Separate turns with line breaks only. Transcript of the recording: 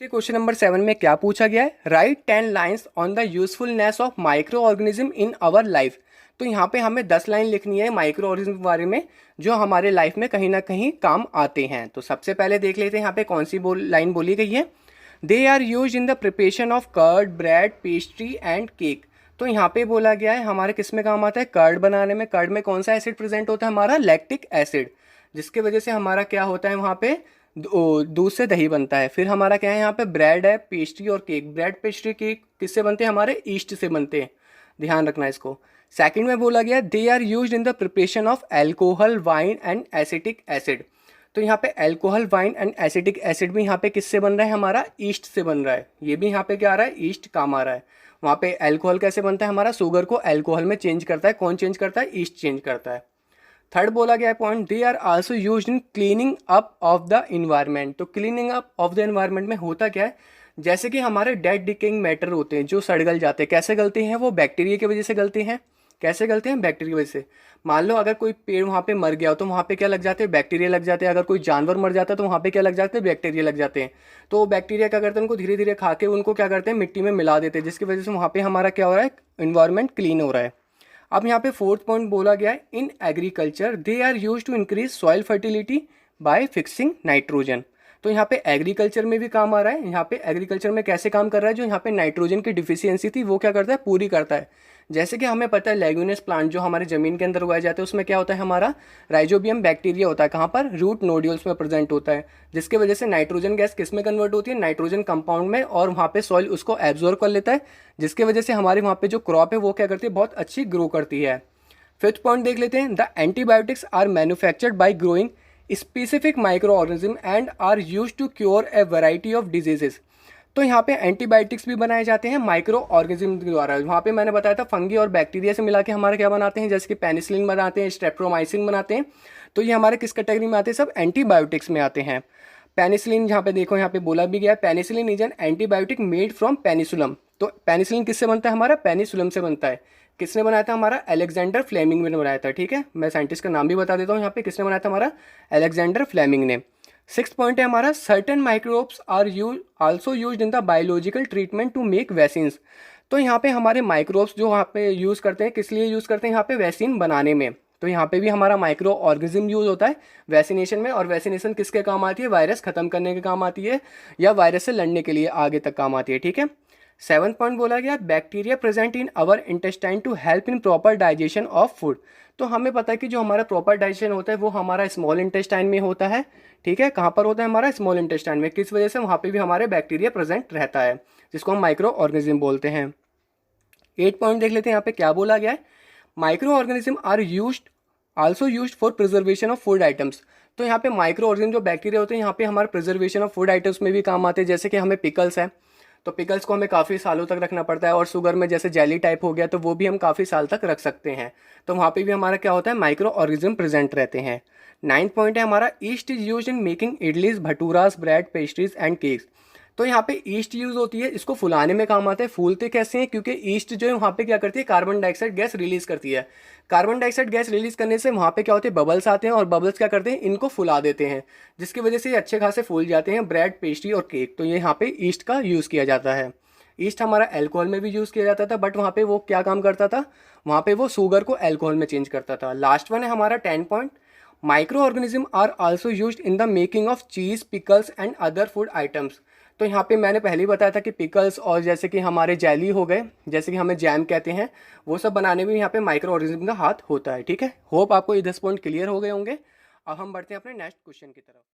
Question number 7 में क्या पूछा गया है, write 10 lines on the usefulness of micro organism in our life. तो यहाँ पे हमें 10 लाइन लिखनी है माइक्रो ऑर्गेनिज्म के बारे में जो हमारे लाइफ में कहीं ना कहीं काम आते हैं। तो सबसे पहले देख लेते हैं यहाँ पे कौन सी लाइन बोली गई है। They are use in the preparation of curd, bread, pastry and cake. तो यहाँ पे बोला गया है हमारे किस में काम आता है, कर्ड बनाने में। कर्ड में कौन सा एसिड प्रेजेंट होता है, हमारा लैक्टिक एसिड, जिसके वजह से हमारा क्या होता है वहाँ पे दूध से दही बनता है। फिर हमारा क्या है यहाँ पे, ब्रेड है, पेस्ट्री और केक। ब्रेड, पेस्ट्री, केक किससे बनते हैं, हमारे ईस्ट से बनते हैं, ध्यान रखना इसको। सेकंड में बोला गया they are used in the preparation of alcohol, wine and acetic acid. तो यहाँ पे alcohol, wine and acetic acid भी यहाँ पे किससे बन रहा है, हमारा ईस्ट से बन रहा है। ये भी यहाँ पे क्या आ रहा है, ईस्ट काम आ रहा है। वहाँ पे एल्कोहल कैसे बनता है, हमारा शुगर को एल्कोहल में चेंज करता है। कौन चेंज करता है, ईस्ट चेंज करता है। थर्ड बोला गया point, they are also used in cleaning up of the environment. तो cleaning up of the environment में होता क्या है, जैसे कि हमारे डेड डिकेइंग मैटर होते हैं जो सड़ गल जाते हैं। कैसे गलते हैं वो, बैक्टीरिया की वजह से गलते हैं। कैसे गलते हैं, बैक्टीरिया की वजह से। मान लो अगर कोई पेड़ वहाँ पे मर गया हो तो वहाँ पे क्या लग जाते हैं, बैक्टीरिया लग जाते हैं। अगर कोई जानवर मर जाता है तो वहाँ पे क्या लग जाते हैं, बैक्टीरिया लग जाते हैं। तो बैक्टीरिया क्या करते हैं, उनको धीरे धीरे खा के उनको क्या करते हैं, मिट्टी में मिला देते हैं, जिसकी वजह से वहाँ पे हमारा क्या हो रहा है, इन्वायरमेंट क्लीन हो रहा है। अब यहाँ पे फोर्थ पॉइंट बोला गया है, in agriculture they are use to increase soil fertility by fixing nitrogen. तो यहाँ पे एग्रीकल्चर में भी काम आ रहा है। यहाँ पे एग्रीकल्चर में कैसे काम कर रहा है, जो यहाँ पे नाइट्रोजन की डिफिशियंसी थी वो क्या करता है, पूरी करता है। जैसे कि हमें पता है लेग्यूमिनस प्लांट जो हमारे जमीन के अंदर उगाए जाते हैं उसमें क्या होता है, हमारा राइजोबियम बैक्टीरिया होता है। कहाँ पर, रूट नोड्यूल्स में प्रेजेंट होता है, जिसकी वजह से नाइट्रोजन गैस किस में कन्वर्ट होती है, नाइट्रोजन कंपाउंड में, और वहाँ पे सॉइल उसको एब्जॉर्ब कर लेता है, जिसकी वजह से हमारे वहाँ पे जो क्रॉप है वो क्या करती है, बहुत अच्छी ग्रो करती है। फिफ्थ पॉइंट देख लेते हैं, the antibiotics are manufactured by growing specific micro organism and are use to cure a variety of diseases. तो यहाँ पे एंटीबायोटिक्स भी बनाए जाते हैं माइक्रो ऑर्गेनिज्म के द्वारा। वहाँ पे मैंने बताया था फंगी और बैक्टीरिया से मिला के हमारे क्या बनाते हैं, जैसे कि पेनिसिलिन बनाते हैं, स्ट्रेप्टोमाइसिन बनाते हैं। तो ये हमारे किस कैटेगरी में आते हैं, सब एंटीबायोटिक्स में आते हैं। पेनिसिलिन यहाँ पे देखो, यहाँ पे बोला भी गया है, penicillin is an antibiotic made from penicillium. तो पेनिसिलिन किससे बनता है, हमारा पेनिसुलम से बनता है। किसने बनाया था, हमारा अलेक्जेंडर फ्लेमिंग ने बनाया था। ठीक है, मैं साइंटिस्ट का नाम भी बता देता हूँ यहाँ पे, किसने बनाया था, हमारा अलेक्जेंडर फ्लेमिंग ने। सिक्स्थ पॉइंट है हमारा, certain microbes are also used in the biological treatment to make vaccines. तो यहाँ पे हमारे माइक्रोब्स जो यहाँ पे यूज़ करते हैं, किस लिए यूज़ करते हैं, यहाँ पे वैक्सीन बनाने में। तो यहाँ पे भी हमारा माइक्रो ऑर्गेनिज्म यूज होता है वैक्सीनेशन में। और वैक्सीनेशन किसके काम आती है, वायरस खत्म करने के काम आती है, या वायरस से लड़ने के लिए आगे तक काम आती है। ठीक है, सेवंथ पॉइंट बोला गया, bacteria present in our intestine to help in proper digestion of food. तो हमें पता है कि जो हमारा प्रॉपर डाइजेशन होता है वो हमारा स्मॉल इंटेस्टाइन में होता है। ठीक है, कहाँ पर होता है, हमारा स्मॉल इंटेस्टाइन में। किस वजह से, वहाँ पे भी हमारे बैक्टीरिया प्रेजेंट रहता है, जिसको हम माइक्रो ऑर्गेनिज्म बोलते हैं। 8 पॉइंट देख लेते हैं यहाँ पे क्या बोला गया है, micro organism are used also used for preservation of food items. तो यहाँ पे माइक्रो ऑर्गेनिज्म जो बैक्टीरिया होते हैं यहाँ पे हमारे प्रिजर्वेशन ऑफ फूड आइटम्स में भी काम आते हैं। जैसे कि हमें पिकल्स है, तो पिकल्स को हमें काफ़ी सालों तक रखना पड़ता है। और शुगर में जैसे जेली टाइप हो गया तो वो भी हम काफ़ी साल तक रख सकते हैं। तो वहाँ पे भी हमारा क्या होता है, माइक्रो ऑर्गेनिज्म प्रेजेंट रहते हैं। 9th पॉइंट है हमारा, yeast is use in making idlis, bhaturas, bread, pastries and cakes. तो यहाँ पे ईस्ट यूज होती है, इसको फुलाने में काम आता है। फूलते कैसे हैं, क्योंकि ईस्ट जो है वहाँ पे क्या करती है, कार्बन डाइऑक्साइड गैस रिलीज करती है। कार्बन डाइऑक्साइड गैस रिलीज करने से वहाँ पे क्या होते हैं, बबल्स आते हैं, और बबल्स क्या करते हैं, इनको फुला देते हैं, जिसकी वजह से ये अच्छे खासे फूल जाते हैं, ब्रेड, पेस्ट्री और केक। तो ये यहाँ पे ईस्ट का यूज़ किया जाता है। ईस्ट हमारा एल्कोहल में भी यूज़ किया जाता था, बट वहाँ पे वो क्या काम करता था, वहाँ पे वो शुगर को एल्कोहल में चेंज करता था। लास्ट वन है हमारा 10 point, micro organism are also used in the making of cheese, pickles and other food items. तो यहाँ पे मैंने पहले ही बताया था कि पिकल्स और जैसे कि हमारे जेली हो गए, जैसे कि हमें जैम कहते हैं, वो सब बनाने में यहाँ पे माइक्रो ऑर्गेनिज्म का हाथ होता है। ठीक है, होप आपको ये 10 पॉइंट क्लियर हो गए होंगे। अब हम बढ़ते हैं अपने नेक्स्ट क्वेश्चन की तरफ।